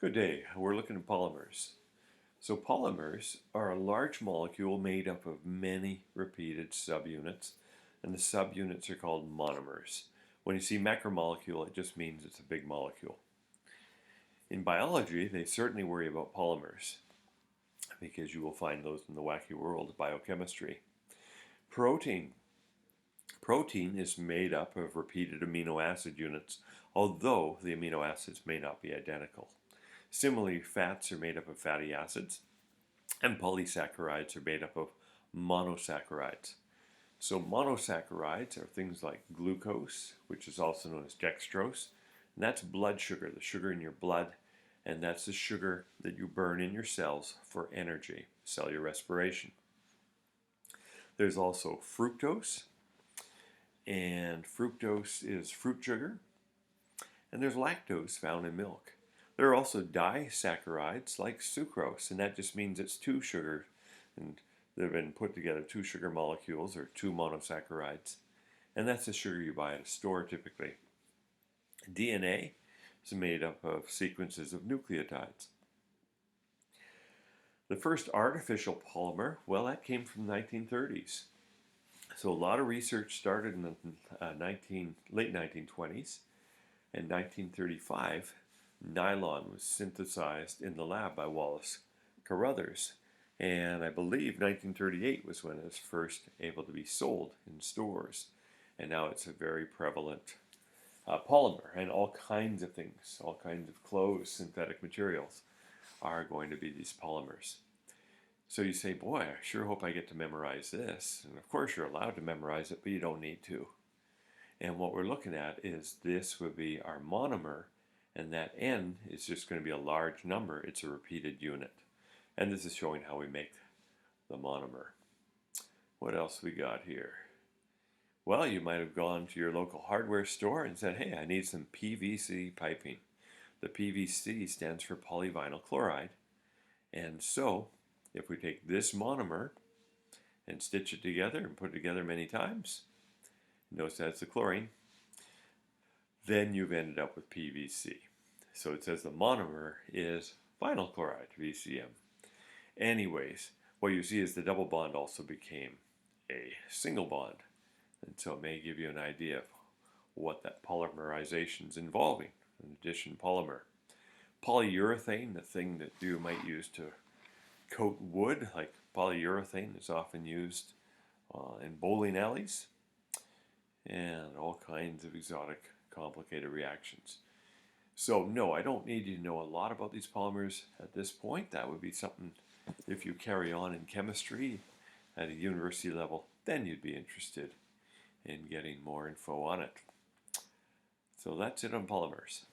Good day. We're looking at polymers. So polymers are a large molecule made up of many repeated subunits, and the subunits are called monomers. When you see macromolecule, it just means it's a big molecule. In biology, they certainly worry about polymers because you will find those in the wacky world of biochemistry. Protein. Protein is made up of repeated amino acid units, although the amino acids may not be identical. Similarly, fats are made up of fatty acids, and polysaccharides are made up of monosaccharides. So monosaccharides are things like glucose, which is also known as dextrose, and that's blood sugar, the sugar in your blood, and that's the sugar that you burn in your cells for energy, cellular respiration. There's also fructose, and fructose is fruit sugar, and there's lactose found in milk. There are also disaccharides like sucrose, and that just means it's two sugars, and they've been put together, two sugar molecules or two monosaccharides, and that's the sugar you buy at a store typically. DNA is made up of sequences of nucleotides. The first artificial polymer, well, that came from the 1930s. So a lot of research started in the late 1920s. In 1935, nylon was synthesized in the lab by Wallace Carruthers, and I believe 1938 was when it was first able to be sold in stores, and now it's a very prevalent polymer, and all kinds of things, all kinds of clothes, synthetic materials are going to be these polymers. So you say, boy, I sure hope I get to memorize this, and of course you're allowed to memorize it, but you don't need to. And what we're looking at is this would be our monomer, and that N is just going to be a large number. It's a repeated unit. And this is showing how we make the monomer. What else we got here? Well, you might have gone to your local hardware store and said, hey, I need some PVC piping. The PVC stands for polyvinyl chloride. And so, if we take this monomer and stitch it together and put it together many times, notice that's the chlorine, then you've ended up with PVC. So it says the monomer is vinyl chloride, VCM. Anyways, what you see is the double bond also became a single bond. And so it may give you an idea of what that polymerization is involving, in addition polymer. Polyurethane, the thing that you might use to coat wood, like polyurethane is often used in bowling alleys, and all kinds of exotic, complicated reactions. So no, I don't need you to know a lot about these polymers at this point. That would be something, if you carry on in chemistry at a university level, then you'd be interested in getting more info on it. So that's it on polymers.